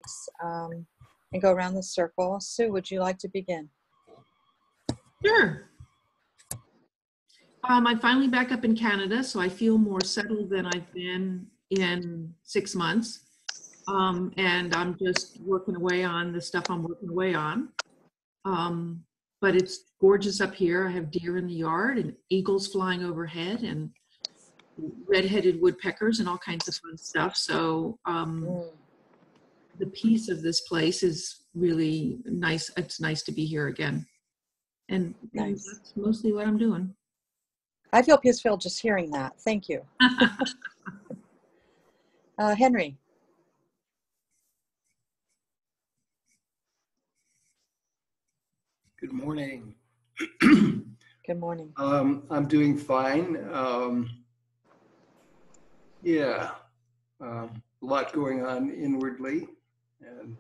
remarks and go around the circle. Sue, would you like to begin? Sure. I'm finally back up in Canada, so I feel more settled than I've been in 6 months. And I'm just working away on the stuff I'm working away on. But it's gorgeous up here. I have deer in the yard and eagles flying overhead and red-headed woodpeckers and all kinds of fun stuff. So the peace of this place is really nice. It's nice to be here again. And that's mostly what I'm doing. I feel peaceful just hearing that. Thank you. Henry. Good morning. Good morning. I'm doing fine. A lot going on inwardly and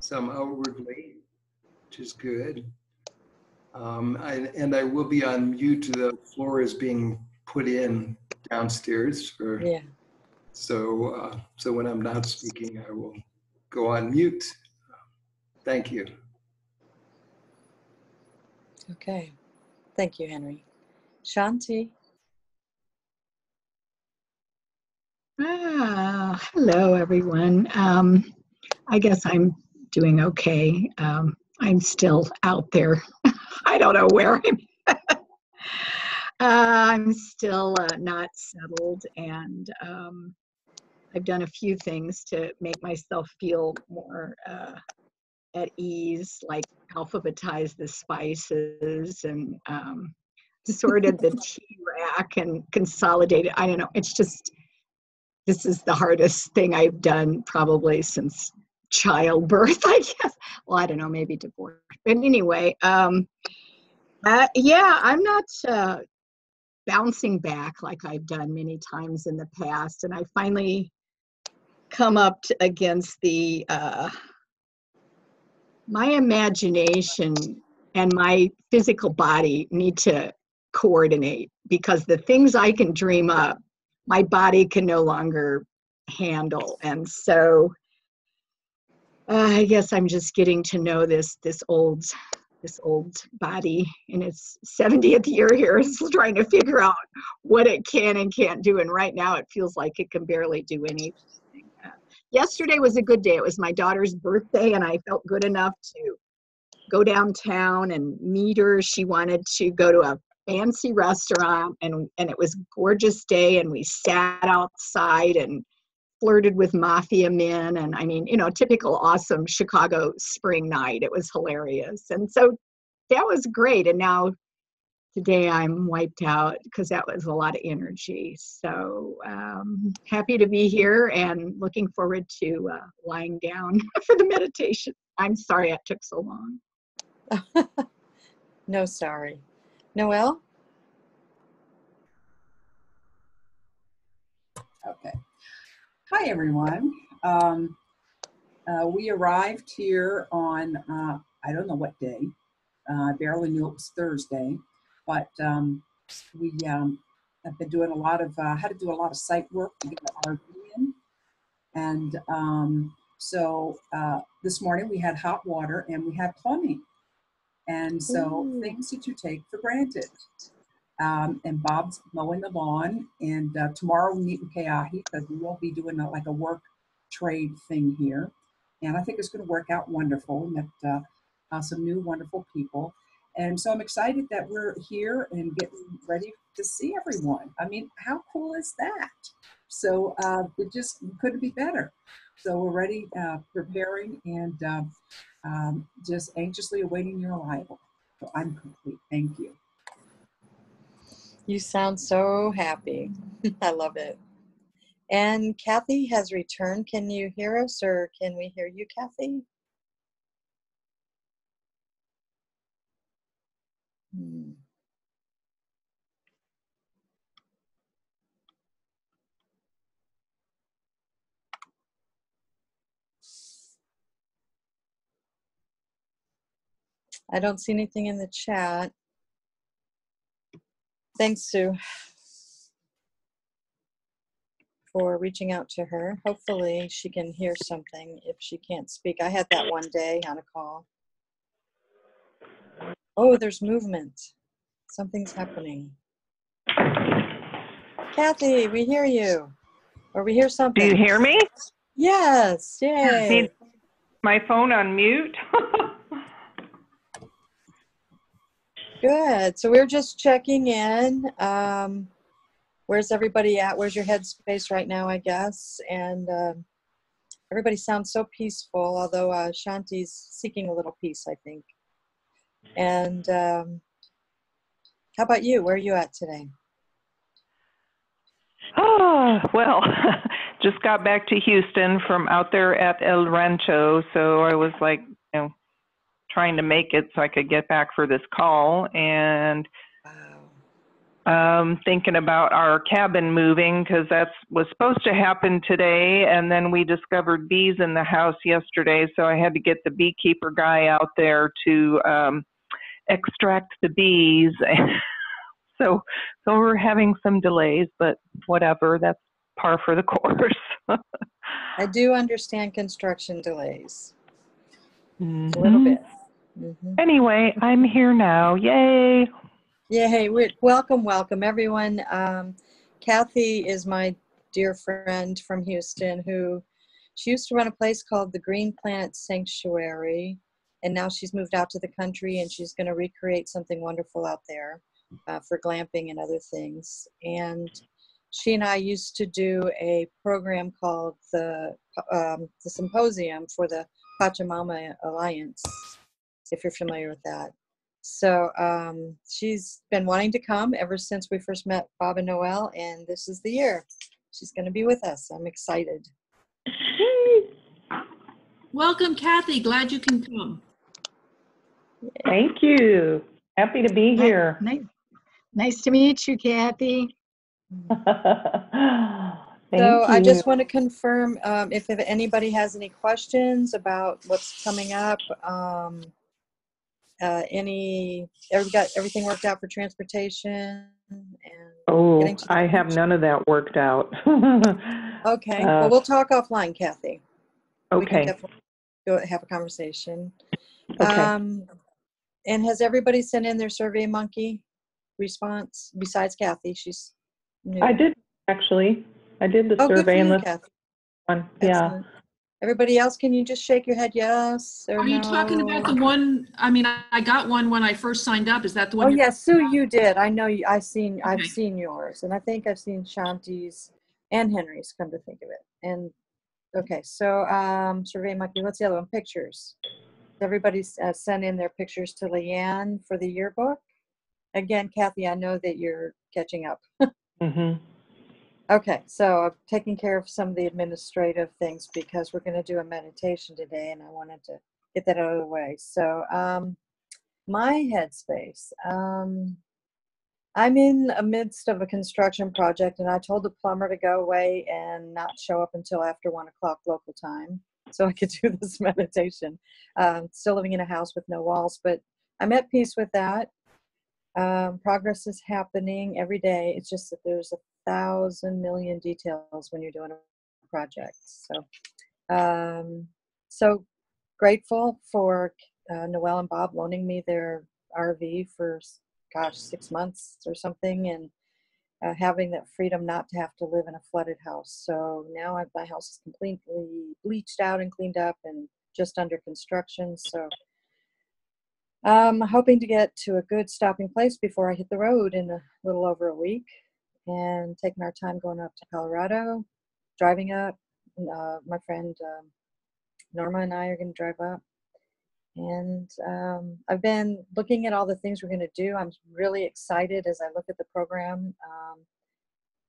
some outwardly, which is good. I will be on mute. The floor is being put in downstairs for. Yeah. So when I'm not speaking, I will go on mute. Thank you. Okay. Thank you, Henry. Shanti. Hello, everyone. I guess I'm doing okay. I'm still out there. I don't know where I'm still not settled, and I've done a few things to make myself feel more at ease, like alphabetize the spices and sorted the tea rack and consolidated. I don't know. It's just, this is the hardest thing I've done probably since childbirth, I guess. Well, I don't know, maybe divorce. But anyway, I'm not bouncing back like I've done many times in the past. And I finally come up against the, my imagination and my physical body need to coordinate, because the things I can dream up, my body can no longer handle. And so I guess I'm just getting to know this old body in its 70th year here, is trying to figure out what it can and can't do. And right now it feels like it can barely do anything. Yesterday was a good day. It was my daughter's birthday, and I felt good enough to go downtown and meet her. She wanted to go to a fancy restaurant, and it was a gorgeous day, and we sat outside and flirted with mafia men, and I mean, typical awesome Chicago spring night. It was hilarious. And so that was great. And now today I'm wiped out because that was a lot of energy. So happy to be here and looking forward to lying down for the meditation. I'm sorry it took so long. No, sorry. Noelle? Okay. Hi, everyone. We arrived here on, I don't know what day. I barely knew it was Thursday, but we have been doing a lot of, had to do a lot of site work to get the RV in. And so this morning we had hot water and we had plumbing. And so things that you take for granted. And Bob's mowing the lawn, and tomorrow we meet in Keahi because we won't be doing like a work trade thing here. And I think it's going to work out wonderful. We met some new wonderful people. And so I'm excited that we're here and getting ready to see everyone. I mean, how cool is that? So it just couldn't be better. So we're ready, preparing, and just anxiously awaiting your arrival. So I'm complete. Thank you. You sound so happy. I love it. And Kathy has returned. Can you hear us, or can we hear you, Kathy? I don't see anything in the chat. Thanks, Sue. for reaching out to her. Hopefully she can hear something if she can't speak. I had that one day on a call. Oh, there's movement. Something's happening. Kathy, we hear you. Or we hear something. Do you hear me? Yes, yay. Need my phone on mute. Good. So we're just checking in. Where's everybody at? Where's your headspace right now, I guess? And everybody sounds so peaceful, although Shanti's seeking a little peace, I think. And how about you? Where are you at today? Oh, well, just got back to Houston from out there at El Rancho, so I was like, trying to make it so I could get back for this call, and thinking about our cabin moving, because that was supposed to happen today, and then we discovered bees in the house yesterday, so I had to get the beekeeper guy out there to extract the bees. So we're having some delays, but whatever, that's par for the course. I do understand construction delays. Mm-hmm. A little bit. Mm-hmm. Anyway, I'm here now. Yay. Yay. Welcome, everyone. Kathy is my dear friend from Houston she used to run a place called the Green Planet Sanctuary, and now she's moved out to the country and she's going to recreate something wonderful out there. For glamping and other things. And she and I used to do a program called the Symposium for the Pachamama Alliance, if you're familiar with that. So she's been wanting to come ever since we first met Bob and Noel, and this is the year. She's going to be with us. I'm excited. Welcome, Kathy. Glad you can come. Thank you. Happy to be here. Nice to meet you, Kathy. Thank So you. I just want to confirm if anybody has any questions about what's coming up. Everybody got everything worked out for transportation? And I have none of that worked out. Okay. Well, we'll talk offline, Kathy. Okay. We can definitely go have a conversation. Okay. And has everybody sent in their Survey Monkey response besides Kathy? She's new. I did, actually. I did the survey and Kathy. one. Excellent. Yeah. Everybody else, can you just shake your head yes or no? Are you talking about the one? I mean, I got one when I first signed up. Is that the one? Oh, yes, Sue, you did. I know you. I've seen Okay. yours, and I think I've seen Shanti's and Henry's. Come to think of it, and okay, so Survey Monkey. What's the other one? Pictures. Everybody sent in their pictures to Leanne for the yearbook. Again, Kathy, I know that you're catching up. Mm-hmm. Okay, so I'm taking care of some of the administrative things because we're going to do a meditation today, and I wanted to get that out of the way. So my headspace. I'm in the midst of a construction project, and I told the plumber to go away and not show up until after 1 o'clock local time so I could do this meditation. Still living in a house with no walls, but I'm at peace with that. Progress is happening every day. It's just that there's 1,000 million details when you're doing a project. So grateful for Noel and Bob loaning me their RV for 6 months or something, and having that freedom not to have to live in a flooded house. So now my house is completely bleached out and cleaned up and just under construction. So I'm hoping to get to a good stopping place before I hit the road in a little over a week, and taking our time going up to Colorado, driving up. My friend Norma and I are going to drive up. And I've been looking at all the things we're going to do. I'm really excited as I look at the program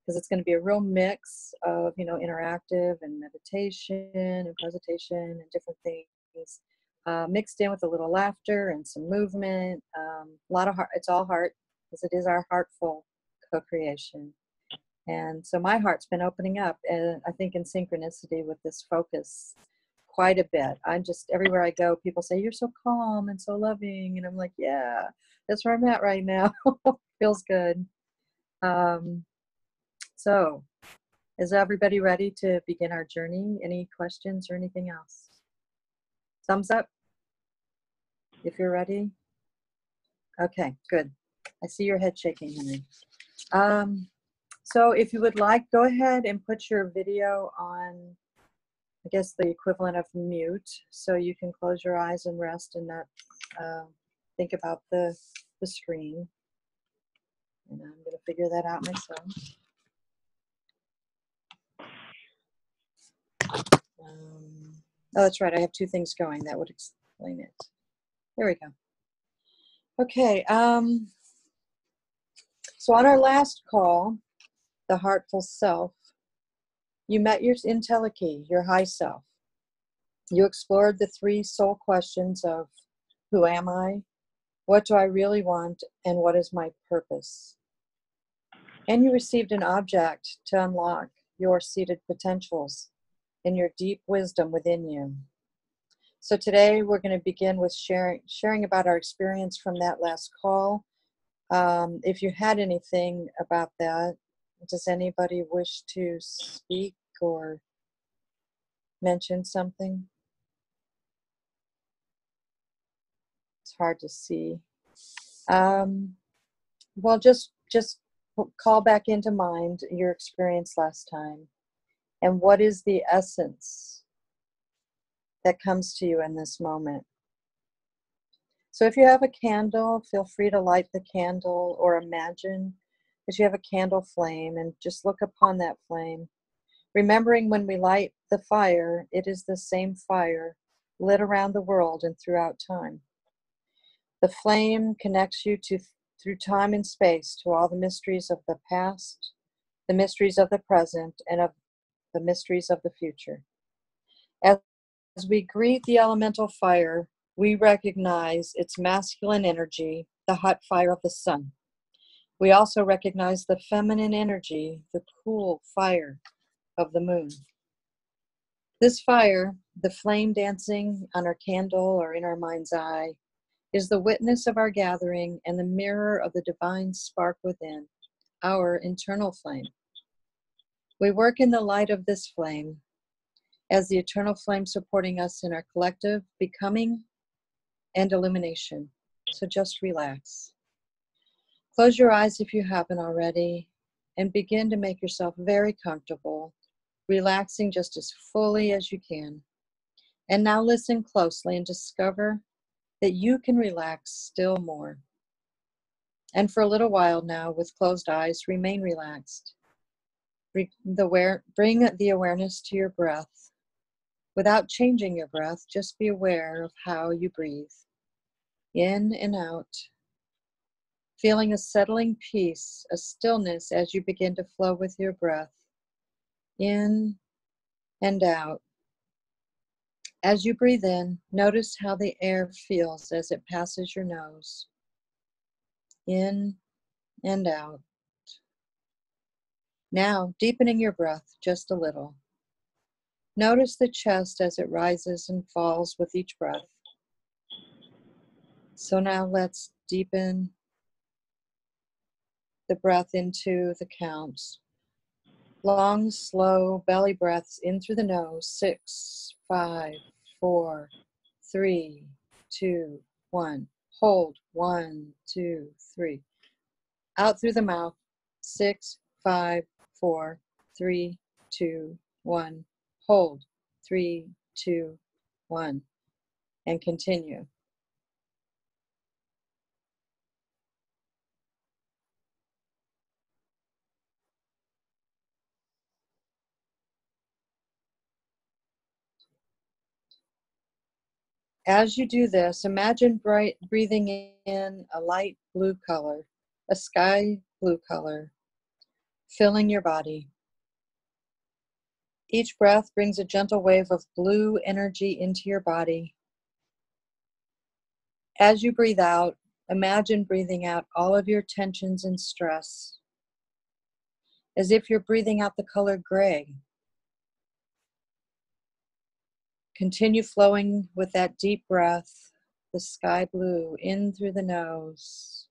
because it's going to be a real mix of, interactive and meditation and presentation and different things mixed in with a little laughter and some movement. A lot of heart. It's all heart because it is our heartful co-creation. And so my heart's been opening up, and I think in synchronicity with this focus quite a bit. I'm just, everywhere I go, people say, you're so calm and so loving. And I'm like, yeah, that's where I'm at right now. Feels good. So Is everybody ready to begin our journey? Any questions or anything else? Thumbs up if you're ready. Okay, good. I see your head shaking, Henry. So if you would like, go ahead and put your video on, I guess, the equivalent of mute, so you can close your eyes and rest and not think about the screen. And I'm going to figure that out myself. Oh, that's right. I have two things going. That would explain it. There we go. Okay. So on our last call, the Heartful Self, you met your Entelechy, your high self. You explored the three soul questions of who am I, what do I really want, and what is my purpose? And you received an object to unlock your seated potentials and your deep wisdom within you. So today we're going to begin with sharing about our experience from that last call. If you had anything about that, does anybody wish to speak or mention something? It's hard to see. Well, just call back into mind your experience last time, and what is the essence that comes to you in this moment. So if you have a candle, feel free to light the candle, or imagine that you have a candle flame and just look upon that flame. Remembering when we light the fire, it is the same fire lit around the world and throughout time. The flame connects you through time and space to all the mysteries of the past, the mysteries of the present, and of the mysteries of the future. As we greet the elemental fire, we recognize its masculine energy, the hot fire of the sun. We also recognize the feminine energy, the cool fire of the moon. This fire, the flame dancing on our candle or in our mind's eye, is the witness of our gathering and the mirror of the divine spark within, our internal flame. We work in the light of this flame as the eternal flame supporting us in our collective becoming and illumination. So just relax. Close your eyes if you haven't already, and begin to make yourself very comfortable, relaxing just as fully as you can. And now listen closely and discover that you can relax still more. And for a little while now, with closed eyes, remain relaxed. Bring the awareness to your breath. Without changing your breath, just be aware of how you breathe. In and out. Feeling a settling peace, a stillness as you begin to flow with your breath. In and out. As you breathe in, notice how the air feels as it passes your nose. In and out. Now, deepening your breath just a little. Notice the chest as it rises and falls with each breath. So now let's deepen the breath into the counts. Long, slow belly breaths in through the nose. 6, 5, 4, 3, 2, 1. Hold. 1, 2, 3. Out through the mouth. 6, 5, 4, 3, 2, 1. Hold. 3, 2, 1. And continue. As you do this, imagine breathing in a light blue color, a sky blue color, filling your body. Each breath brings a gentle wave of blue energy into your body. As you breathe out, imagine breathing out all of your tensions and stress, as if you're breathing out the color gray. Continue flowing with that deep breath, the sky blue in through the nose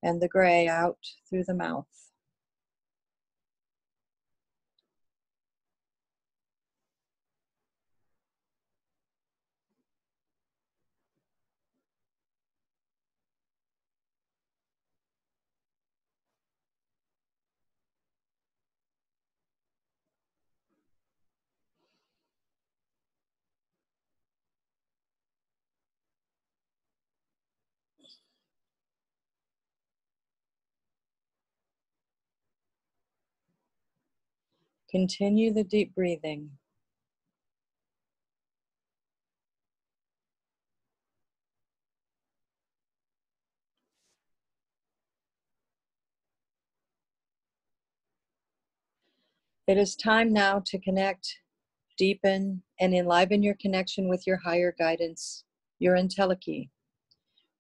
and the gray out through the mouth. Continue the deep breathing. It is time now to connect, deepen, and enliven your connection with your higher guidance, your entelechy.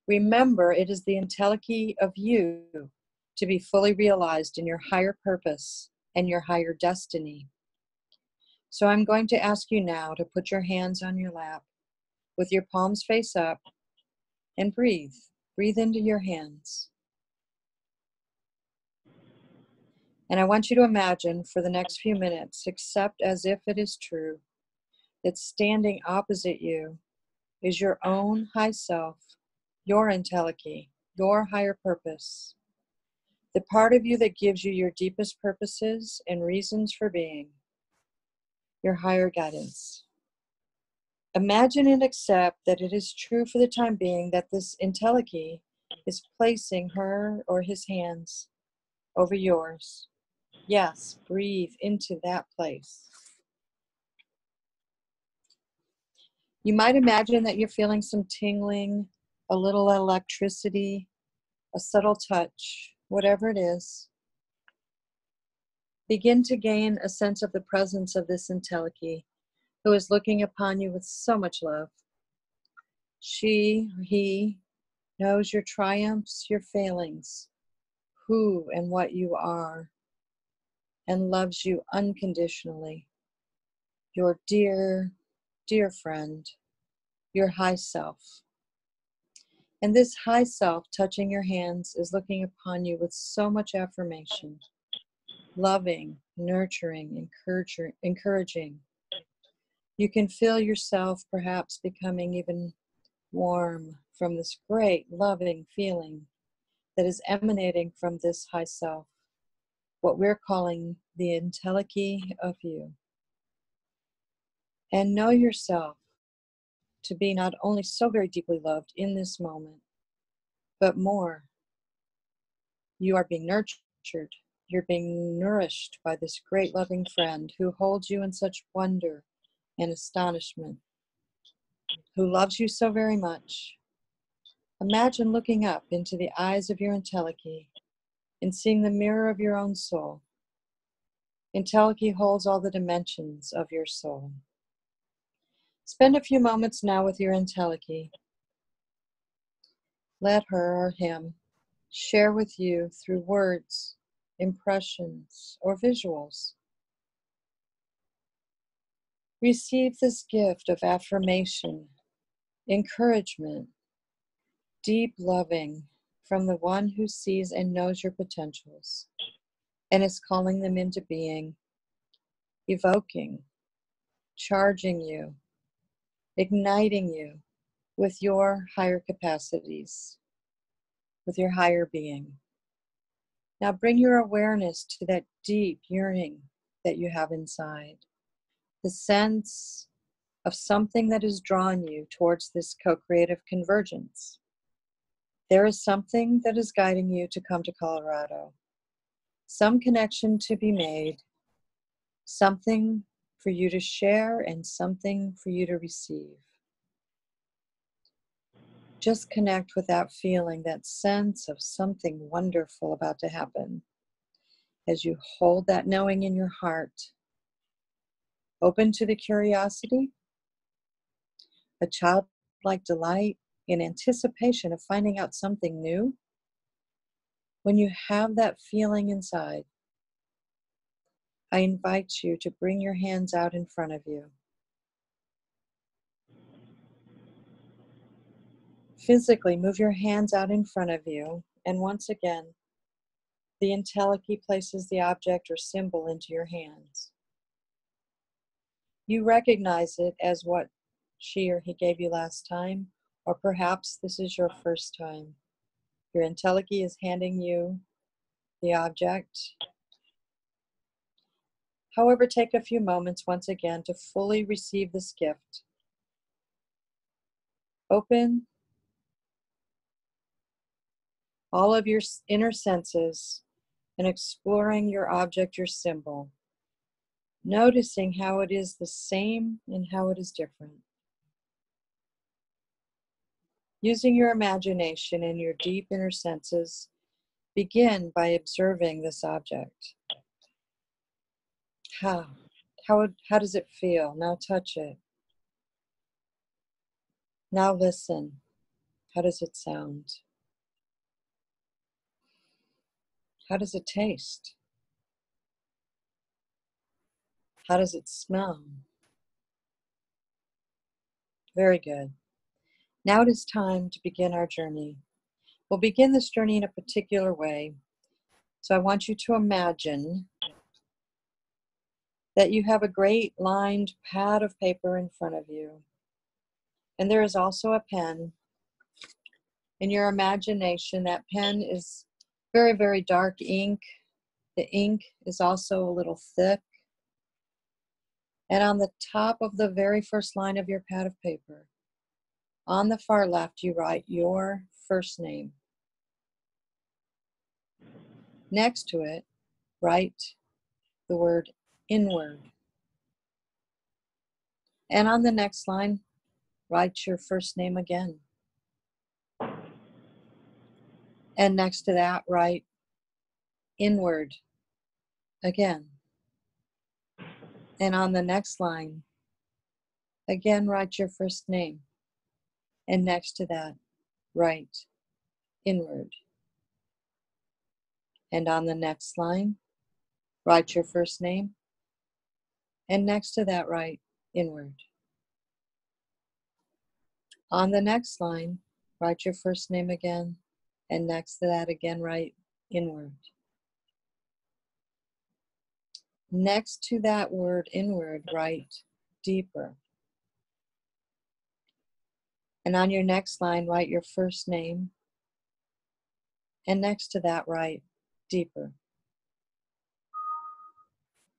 Remember, it is the entelechy of you to be fully realized in your higher purpose and your higher destiny. So I'm going to ask you now to put your hands on your lap with your palms face up and breathe. Breathe into your hands. And I want you to imagine for the next few minutes, accept as if it is true, that standing opposite you is your own high self, your entelechy, your higher purpose, the part of you that gives you your deepest purposes and reasons for being, your higher guidance. Imagine and accept that it is true for the time being that this entelechy is placing her or his hands over yours. Yes, breathe into that place. You might imagine that you're feeling some tingling, a little electricity, a subtle touch, whatever it is. Begin to gain a sense of the presence of this entelechy who is looking upon you with so much love. She, he, knows your triumphs, your failings, who and what you are, and loves you unconditionally. Your dear, dear friend, your high self. And this high self touching your hands is looking upon you with so much affirmation, loving, nurturing, encouraging. You can feel yourself perhaps becoming even warm from this great loving feeling that is emanating from this high self, what we're calling the entelechy of you. And know yourself to be not only so very deeply loved in this moment, but more. You are being nurtured. You're being nourished by this great loving friend who holds you in such wonder and astonishment, who loves you so very much. Imagine looking up into the eyes of your entelechy and seeing the mirror of your own soul. Entelechy holds all the dimensions of your soul. Spend a few moments now with your entelechy. Let her or him share with you through words, impressions, or visuals. Receive this gift of affirmation, encouragement, deep loving from the one who sees and knows your potentials and is calling them into being, evoking, charging you, igniting you with your higher capacities, with your higher being. Now bring your awareness to that deep yearning that you have inside, the sense of something that has drawn you towards this co-creative convergence. There is something that is guiding you to come to Colorado, some connection to be made, something for you to share and something for you to receive. Just connect with that feeling, that sense of something wonderful about to happen. As you hold that knowing in your heart, open to the curiosity, a childlike delight in anticipation of finding out something new. When you have that feeling inside, I invite you to bring your hands out in front of you. Physically move your hands out in front of you, and once again, the entelechy places the object or symbol into your hands. You recognize it as what she or he gave you last time, or perhaps this is your first time. Your entelechy is handing you the object. However, take a few moments once again to fully receive this gift. Open all of your inner senses and exploring your object, your symbol. noticing how it is the same and how it is different. Using your imagination and your deep inner senses, begin by observing this object. How does it feel? Now touch it. Now listen. How does it sound? How does it taste? How does it smell? Very good. Now it is time to begin our journey. We'll begin this journey in a particular way. So I want you to imagine that you have a great lined pad of paper in front of you. And there is also a pen. In your imagination, that pen is very, very dark ink. The ink is also a little thick. And on the top of the very first line of your pad of paper, on the far left, you write your first name. Next to it, write the word inward. And on the next line, write your first name again. And next to that, write inward again. And on the next line, again, write your first name. And next to that, write inward. And on the next line, write your first name. And next to that, write inward. On the next line, write your first name again. And next to that, again, write inward. Next to that word inward, write deeper. And on your next line, write your first name. And next to that, write deeper.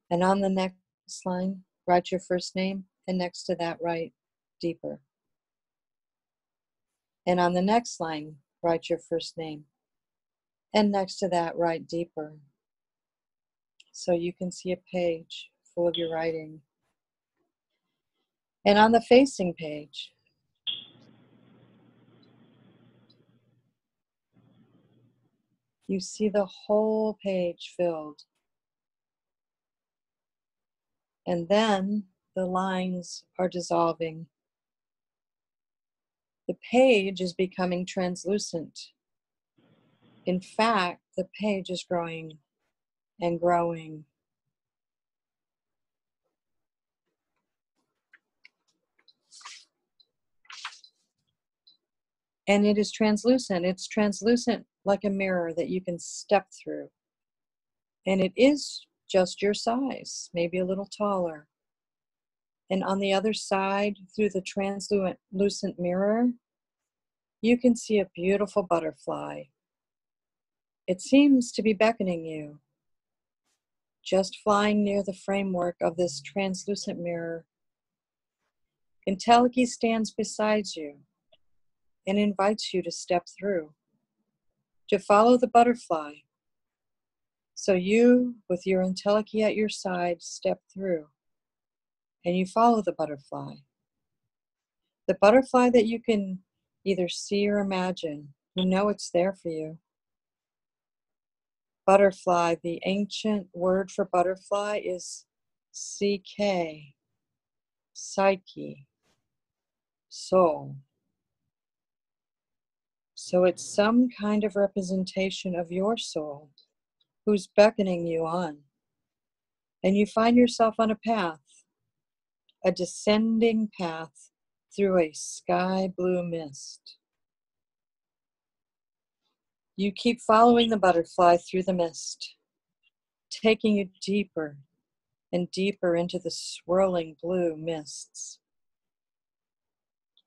And on the next line, write your first name. And next to that, write deeper. And on the next line, write your first name. And next to that, write deeper. So you can see a page full of your writing. And on the facing page, you see the whole page filled. And then the lines are dissolving. The page is becoming translucent. In fact, the page is growing and growing. And it is translucent. It's translucent like a mirror that you can step through. And it is just your size, maybe a little taller. And on the other side, through the translucent mirror, you can see a beautiful butterfly. It seems to be beckoning you, just flying near the framework of this translucent mirror. Entelechy stands beside you and invites you to step through, to follow the butterfly. So you, with your entelechy at your side, step through, and you follow the butterfly. The butterfly that you can either see or imagine. You know it's there for you. Butterfly, the ancient word for butterfly is CK, psyche, soul. So it's some kind of representation of your soul who's beckoning you on. And you find yourself on a path, a descending path through a sky blue mist. You keep following the butterfly through the mist, taking you deeper and deeper into the swirling blue mists.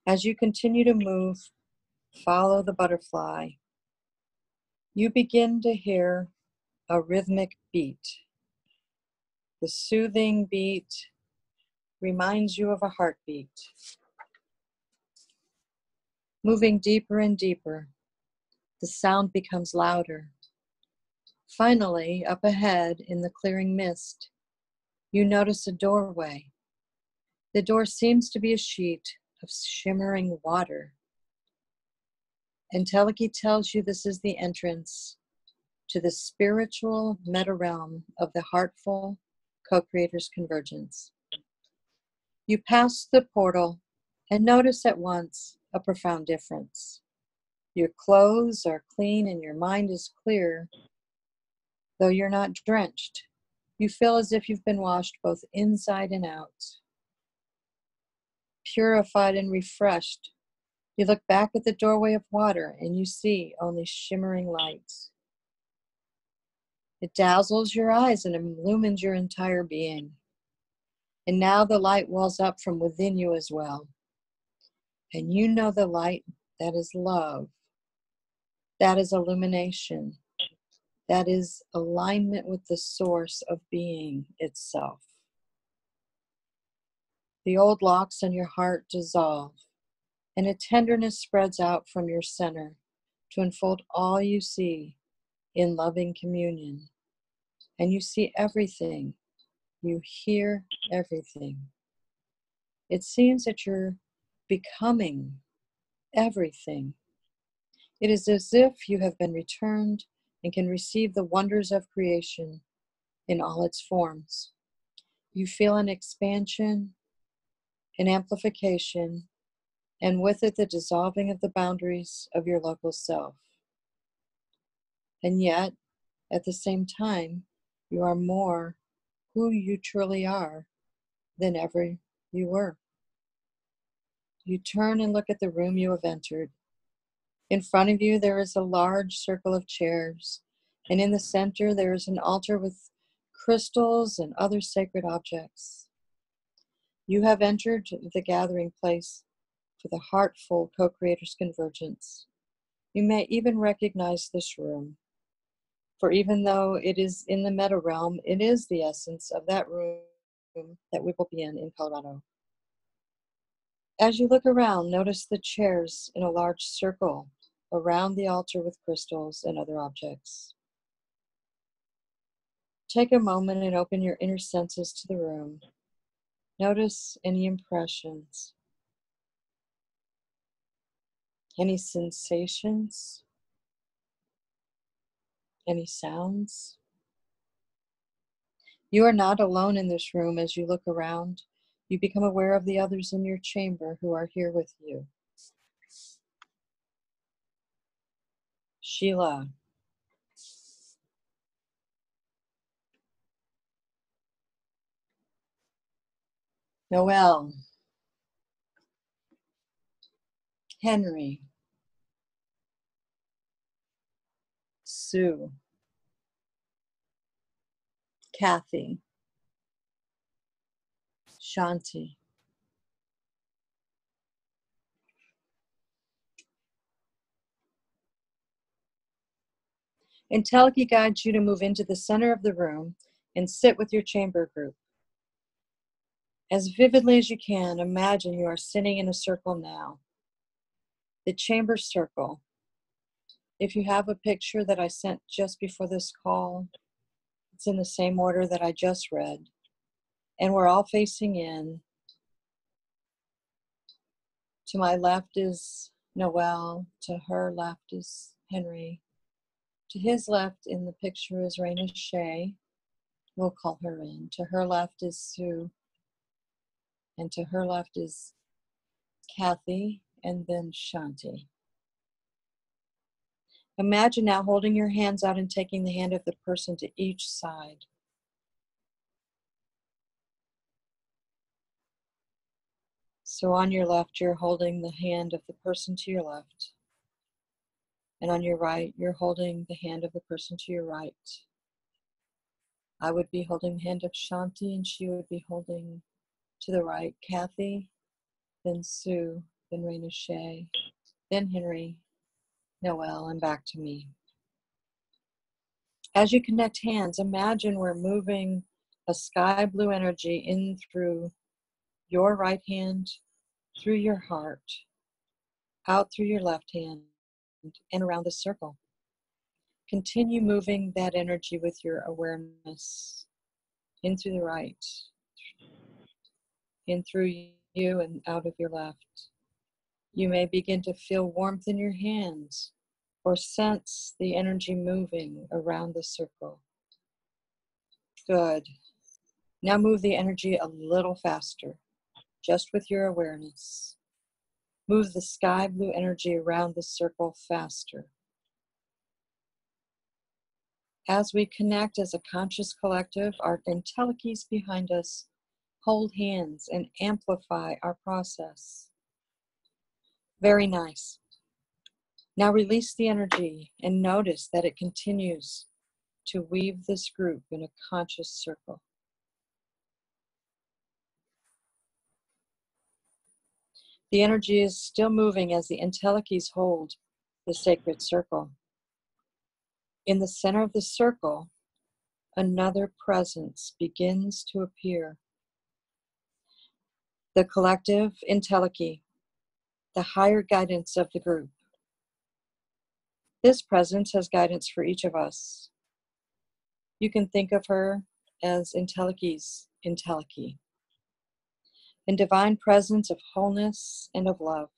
As you continue to move, follow the butterfly, you begin to hear a rhythmic beat. The soothing beat reminds you of a heartbeat. Moving deeper and deeper, the sound becomes louder. Finally, up ahead in the clearing mist, You notice a doorway. The door seems to be a sheet of shimmering water. And Teleki tells you this is the entrance to the spiritual meta realm of the heartful co-creators convergence. You pass the portal and notice at once a profound difference. Your clothes are clean and your mind is clear, though you're not drenched. You feel as if you've been washed both inside and out. Purified and refreshed, you look back at the doorway of water and you see only shimmering lights. It dazzles your eyes and illumines your entire being. And now the light wells up from within you as well. And you know the light, that is love. That is illumination. That is alignment with the source of being itself. The old locks on your heart dissolve, and a tenderness spreads out from your center to unfold all you see in loving communion. And you see everything. You hear everything. It seems that you're becoming everything. It is as if you have been returned and can receive the wonders of creation in all its forms. You feel an expansion, an amplification, and with it the dissolving of the boundaries of your local self. And yet, at the same time, you are more who you truly are than ever you were. You turn and look at the room you have entered. In front of you, there is a large circle of chairs, and in the center, there is an altar with crystals and other sacred objects. You have entered the gathering place for the heartful co-creators convergence. You may even recognize this room, for even though it is in the meta realm, it is the essence of that room that we will be in Colorado. As you look around, notice the chairs in a large circle around the altar with crystals and other objects. Take a moment and open your inner senses to the room. Notice any impressions, any sensations, any sounds. You are not alone in this room. As you look around, you become aware of the others in your chamber who are here with you. Sheila, Noel, Henry, Sue, Kathy, Shanti, and Teleki guides you to move into the center of the room and sit with your chamber group. As vividly as you can, imagine you are sitting in a circle now. The chamber circle. If you have a picture that I sent just before this call, it's in the same order that I just read. And we're all facing in. To my left is Noel. To her left is Henry. To his left in the picture is Raina Shea. We'll call her in. To her left is Sue. And to her left is Kathy, and then Shanti. Imagine now holding your hands out and taking the hand of the person to each side. So on your left, you're holding the hand of the person to your left. And on your right, you're holding the hand of the person to your right. I would be holding the hand of Shanti, and she would be holding to the right Kathy, then Sue, then Raina Shea, then Henry, Noel, and back to me. As you connect hands, imagine we're moving a sky blue energy in through your right hand, through your heart, out through your left hand, and around the circle. Continue moving that energy with your awareness. in through the right, in through you and out of your left. You may begin to feel warmth in your hands or sense the energy moving around the circle. Good. Now move the energy a little faster, just with your awareness. Move the sky blue energy around the circle faster. As we connect as a conscious collective, our intellekes behind us hold hands and amplify our process. Very nice. Now release the energy and notice that it continues to weave this group in a conscious circle. The energy is still moving as the intellekes hold the sacred circle. In the center of the circle, another presence begins to appear. The collective entelechy, the higher guidance of the group. This presence has guidance for each of us. You can think of her as entelechy's entelechy, in divine presence of wholeness and of love.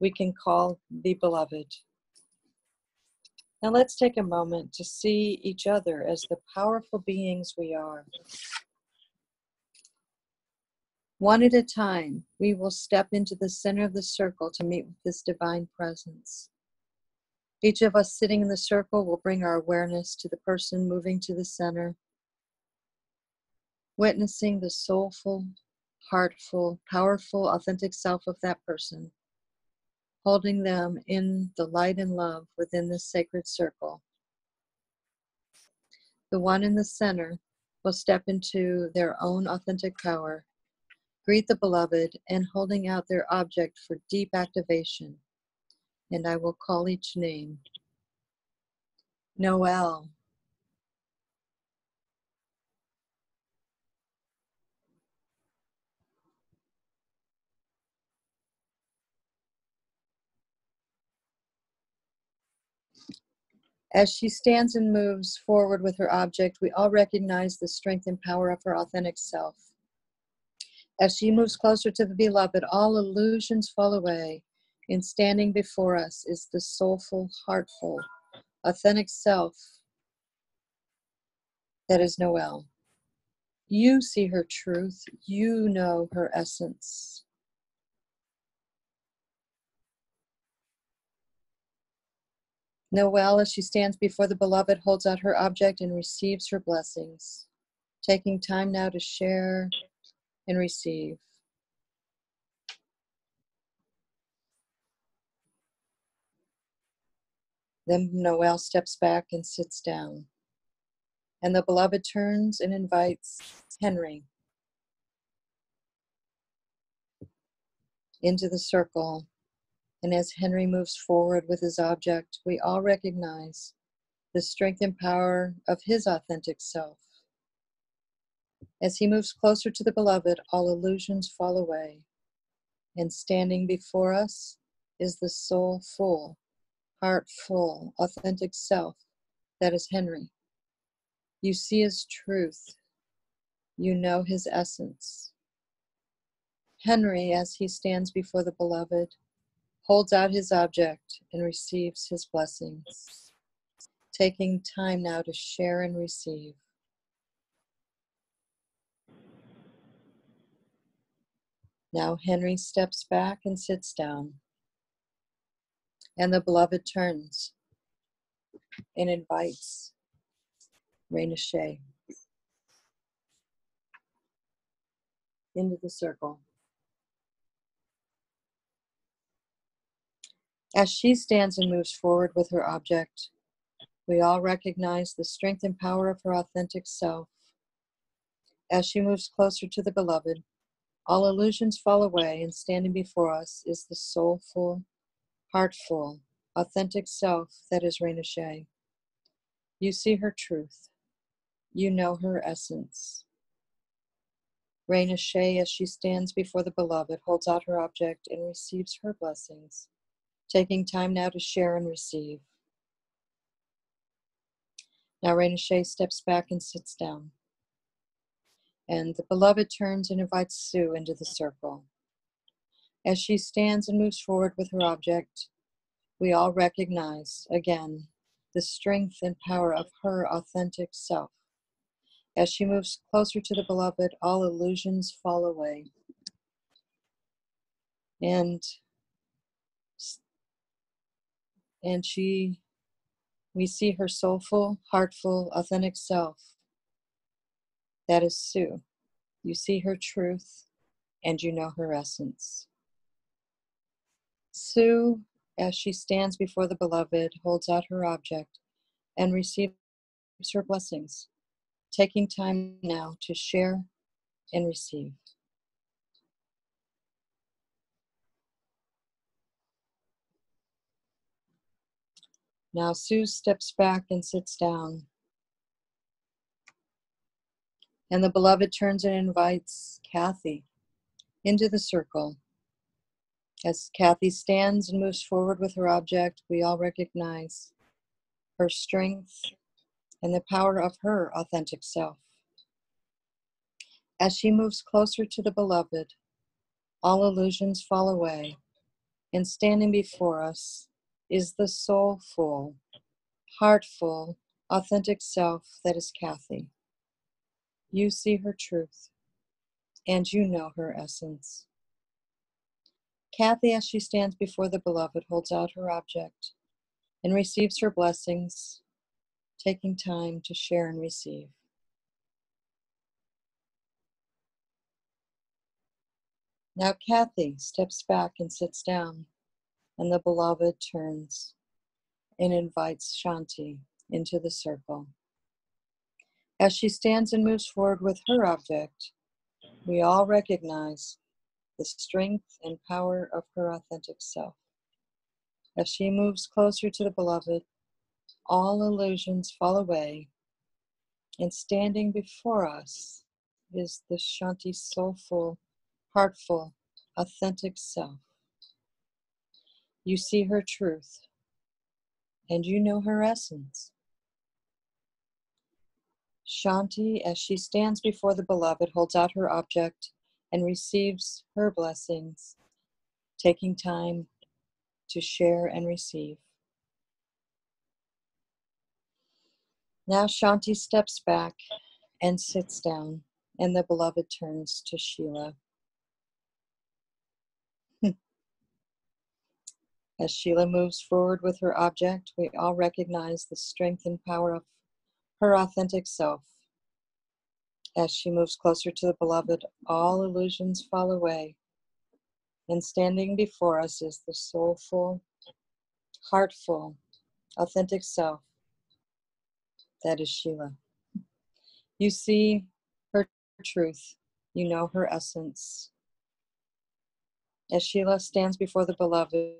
We can call the beloved. Now let's take a moment to see each other as the powerful beings we are. One at a time, we will step into the center of the circle to meet with this divine presence. Each of us sitting in the circle will bring our awareness to the person moving to the center, witnessing the soulful, heartful, powerful, authentic self of that person, holding them in the light and love within this sacred circle. The one in the center will step into their own authentic power, greet the beloved, and holding out their object for deep activation. And I will call each name. Noel. As she stands and moves forward with her object, we all recognize the strength and power of her authentic self. As she moves closer to the beloved, all illusions fall away. In standing before us is the soulful, heartful, authentic self that is Noel. You see her truth. You know her essence. Noel, as she stands before the beloved, holds out her object and receives her blessings, taking time now to share and receive. Then Noel steps back and sits down, and the beloved turns and invites Henry into the circle. And as Henry moves forward with his object, we all recognize the strength and power of his authentic self. As he moves closer to the beloved, all illusions fall away. And standing before us is the soulful, heartful, authentic self that is Henry. You see his truth. You know his essence. Henry, as he stands before the beloved, holds out his object and receives his blessings, taking time now to share and receive. Now Henry steps back and sits down, and the beloved turns and invites Raina Shea into the circle. As she stands and moves forward with her object, we all recognize the strength and power of her authentic self. As she moves closer to the beloved, all illusions fall away, and standing before us is the soulful, heartful, authentic self that is Raina Shea. You see her truth. You know her essence. Raina Shea, as she stands before the beloved, holds out her object and receives her blessings, taking time now to share and receive. Now Raina Shea steps back and sits down, And the beloved turns and invites Sue into the circle. As she stands and moves forward with her object, we all recognize, again, the strength and power of her authentic self. As she moves closer to the beloved, all illusions fall away. And we see her soulful, heartful, authentic self. That is Sue. You see her truth, and you know her essence. Sue, as she stands before the beloved, holds out her object and receives her blessings, taking time now to share and receive. Now Sue steps back and sits down, and the beloved turns and invites Kathy into the circle. As Kathy stands and moves forward with her object, we all recognize her strength and the power of her authentic self. As she moves closer to the beloved, all illusions fall away, and standing before us is the soulful, heartful, authentic self that is Kathy. You see her truth, and you know her essence. Kathy, as she stands before the beloved, holds out her object and receives her blessings, taking time to share and receive. Now Kathy steps back and sits down, and the beloved turns and invites Shanti into the circle. As she stands and moves forward with her object, we all recognize the strength and power of her authentic self. As she moves closer to the beloved, all illusions fall away, and standing before us is the Shanti soulful, heartful, authentic self. You see her truth, and you know her essence. Shanti, as she stands before the beloved, holds out her object and receives her blessings, taking time to share and receive. Now Shanti steps back and sits down, and the beloved turns to Sheila. As Sheila moves forward with her object, we all recognize the strength and power of her authentic self. As she moves closer to the beloved, all illusions fall away, and standing before us is the soulful, heartful, authentic self. That is Sheila. You see her truth. You know her essence. As Sheila stands before the beloved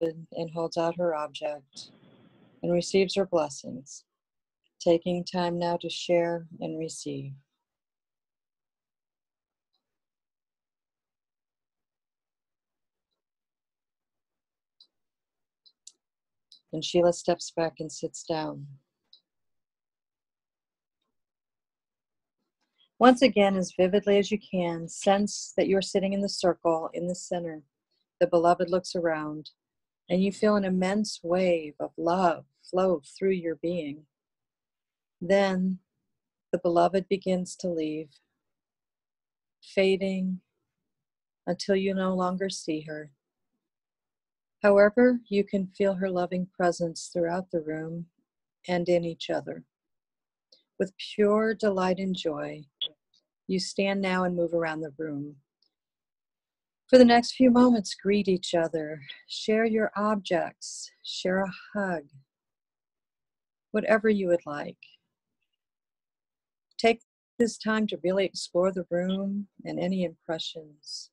and holds out her object and receives her blessings, taking time now to share and receive. And Sheila steps back and sits down. Once again, as vividly as you can, sense that you're sitting in the circle in the center. The beloved looks around, and you feel an immense wave of love flow through your being. Then the beloved begins to leave, fading until you no longer see her. However, you can feel her loving presence throughout the room and in each other. With pure delight and joy, you stand now and move around the room. For the next few moments, greet each other, share your objects, share a hug, whatever you would like. Take this time to really explore the room and any impressions.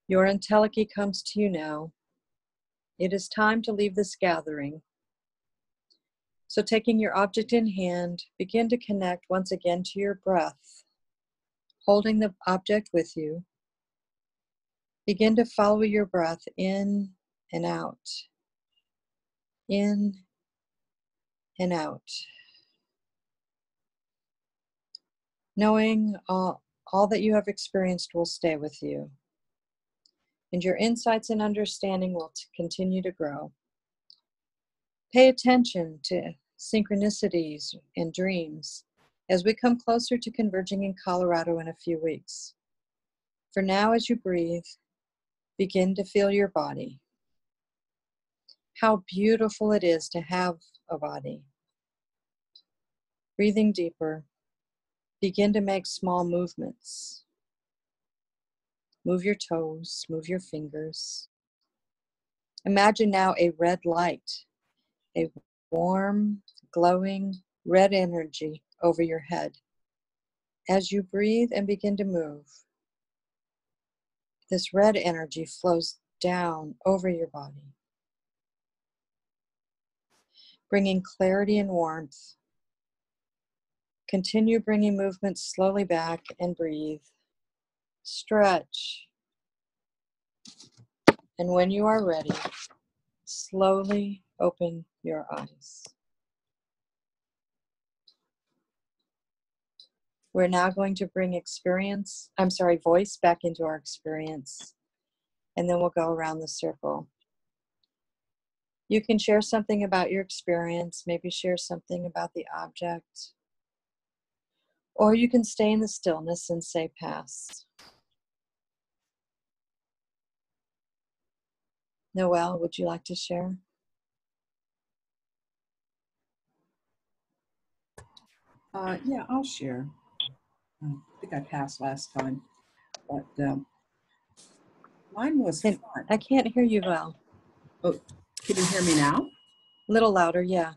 Your entelechy comes to you now. It is time to leave this gathering. So taking your object in hand, begin to connect once again to your breath, holding the object with you. Begin to follow your breath in and out, in and out. knowing all that you have experienced will stay with you, and your insights and understanding will continue to grow. Pay attention to synchronicities and dreams as we come closer to converging in Colorado in a few weeks. For now, as you breathe, begin to feel your body. How beautiful it is to have a body. Breathing deeper, begin to make small movements. Move your toes, move your fingers. Imagine now a red light, a warm, glowing red energy over your head. As you breathe and begin to move, this red energy flows down over your body, bringing clarity and warmth. Continue bringing movement slowly back and breathe. Stretch. And when you are ready, slowly open your eyes. We're now going to bring voice back into our experience, and then we'll go around the circle. You can share something about your experience, maybe share something about the object, or you can stay in the stillness and say pass. Noelle, would you like to share? Yeah, I'll share. I think I passed last time, but mine was fun. I can't hear you well. Oh, can you hear me now? A little louder, yeah.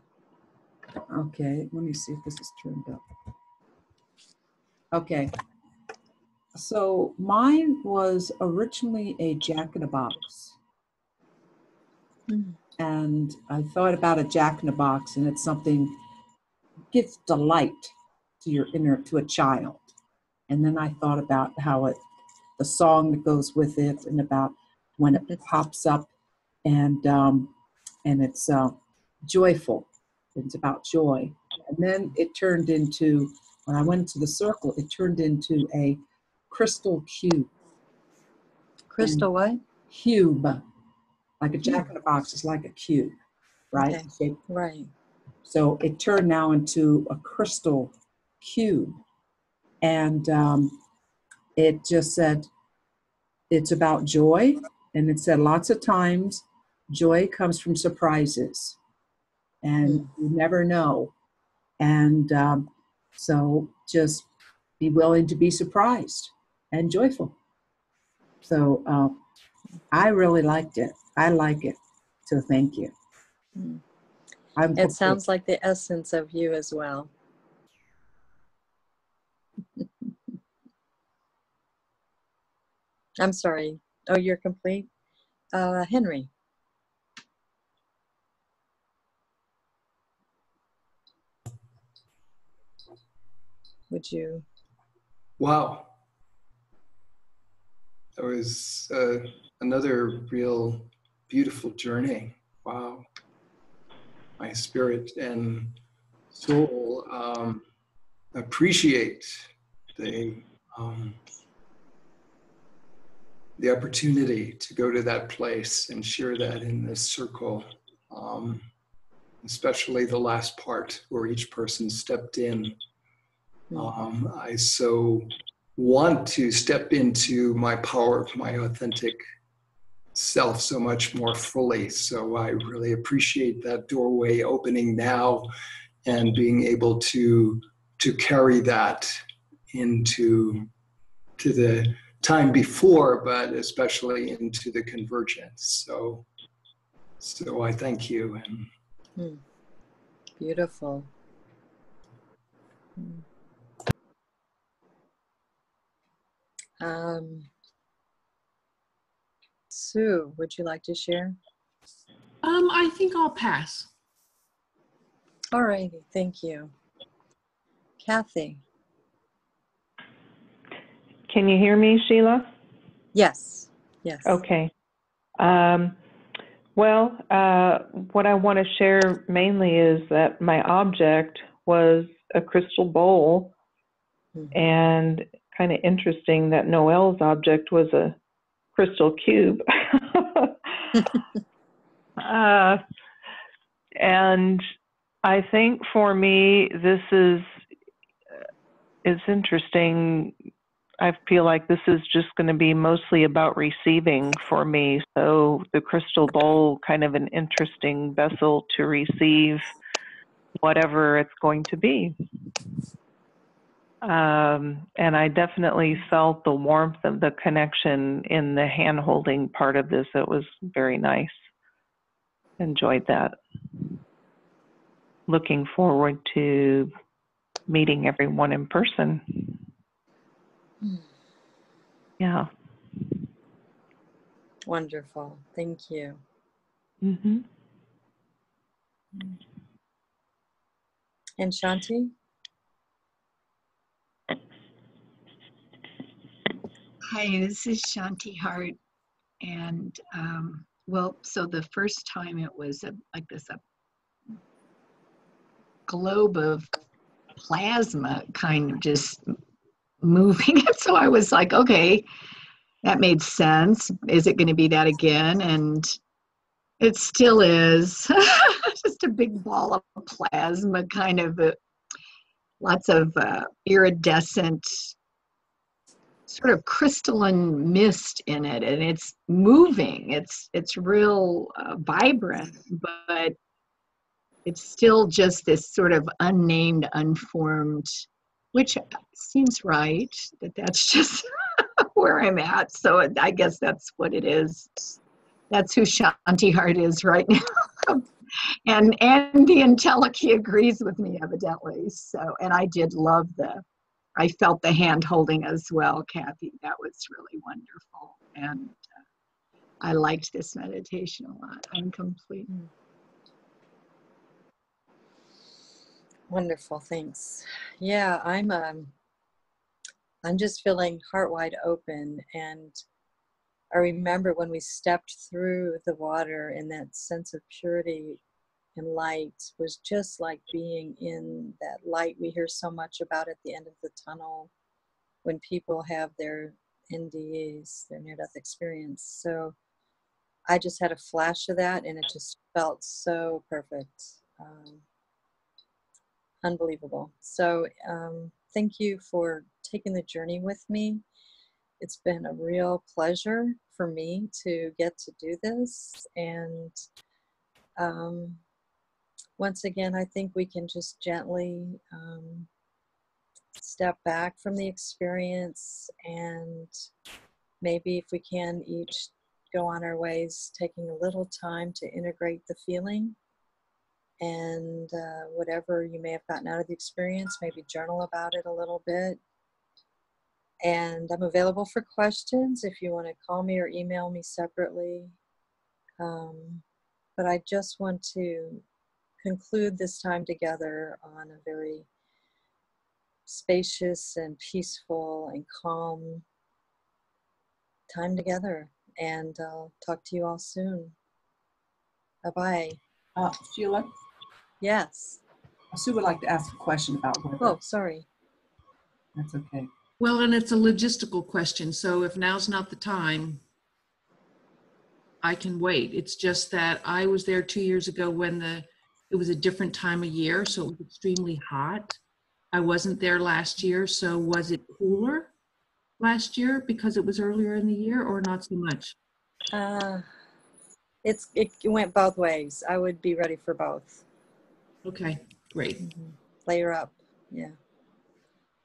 Okay, let me see if this is turned up. Okay, so mine was originally a Jack-in-a-Box. And I thought about a Jack-in-a-Box, and it's something gives delight to a child. And then I thought about how the song that goes with it, and about when it pops up, and it's joyful. It's about joy. And then it turned into, when I went to the circle, it turned into a crystal cube. Crystal what? Cube. Like a Jack-in-a-Box is like a cube, right? Okay. Right. So it turned now into a crystal cube. And it just said, it's about joy. And it said lots of times, joy comes from surprises. And you never know. And so just be willing to be surprised and joyful. So I really liked it. I like it. So thank you. It sounds like the essence of you as well. I'm sorry. Oh, you're complete? Henry. Would you? Wow. That was another real beautiful journey. Wow. My spirit and soul appreciate the opportunity to go to that place and share that in this circle, especially the last part where each person stepped in. I so want to step into my power, my authentic self so much more fully. So I really appreciate that doorway opening now and being able to carry that into the time before, but especially into the convergence. So I thank you. Beautiful. Sue, would you like to share? I think I'll pass. All righty, thank you. Kathy. Can you hear me, Sheila? Yes, yes. Okay. Well, what I want to share mainly is that my object was a crystal bowl And kind of interesting that Noelle's object was a crystal cube. And I think for me, this is interesting. I feel like this is just going to be mostly about receiving for me. So the crystal bowl, kind of an interesting vessel to receive whatever it's going to be. And I definitely felt the warmth of the connection in the hand-holding part of this. It was very nice. Enjoyed that. Looking forward to meeting everyone in person. Yeah. Wonderful. Thank you. Mm-hmm. And Shanti? Hi, this is Shanti Hart. And well, so the first time it was like this globe of plasma kind of just moving. And so I was like, okay, that made sense. Is it going to be that again? And it still is. Just a big ball of plasma, kind of lots of iridescent, sort of crystalline mist in it, and it's moving. It's real vibrant, but it's still just this sort of unnamed, unformed, which seems right, that's just where I'm at. So I guess that's what it is. That's who Shanti Hart is right now. and the Entelechy agrees with me, evidently. So, and I did love I felt the hand holding as well, Kathy. That was really wonderful. And I liked this meditation a lot. I'm complete. Wonderful, thanks. Yeah, I'm just feeling heart wide open, and I remember when we stepped through the water, and that sense of purity and light was just like being in that light we hear so much about at the end of the tunnel when people have their NDEs, their near-death experience. So I just had a flash of that, and it just felt so perfect. Unbelievable. So thank you for taking the journey with me. It's been a real pleasure for me to get to do this. And once again, I think we can just gently step back from the experience, and maybe if we can each go on our ways, taking a little time to integrate the feeling. And whatever you may have gotten out of the experience, maybe journal about it a little bit. And I'm available for questions if you want to call me or email me separately. But I just want to conclude this time together on a very spacious and peaceful and calm time together. And I'll talk to you all soon. Bye-bye. Sheila? Yes. Sue would like to ask a question about weather. Oh, sorry. That's okay. Well, and it's a logistical question. So if now's not the time, I can wait. It's just that I was there 2 years ago when it was a different time of year, so it was extremely hot. I wasn't there last year, so was it cooler last year because it was earlier in the year, or not so much? It went both ways. I would be ready for both. Okay, great. Layer up, yeah.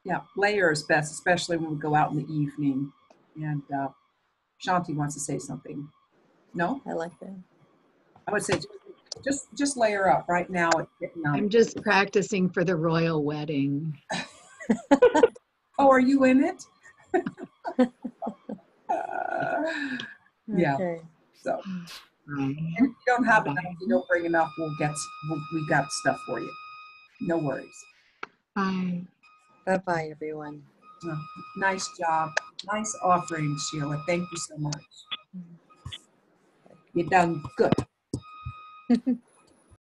Yeah, layer is best, especially when we go out in the evening. And Shanti wants to say something. No? I like that. I would say just layer up. Right now it's getting I'm just practicing for the royal wedding. Oh, are you in it? Yeah. Okay. So if you don't have enough, you don't bring enough, we got stuff for you. No worries. Bye. Bye-bye, everyone. Oh, nice job. Nice offering, Sheila. Thank you so much. You've done good.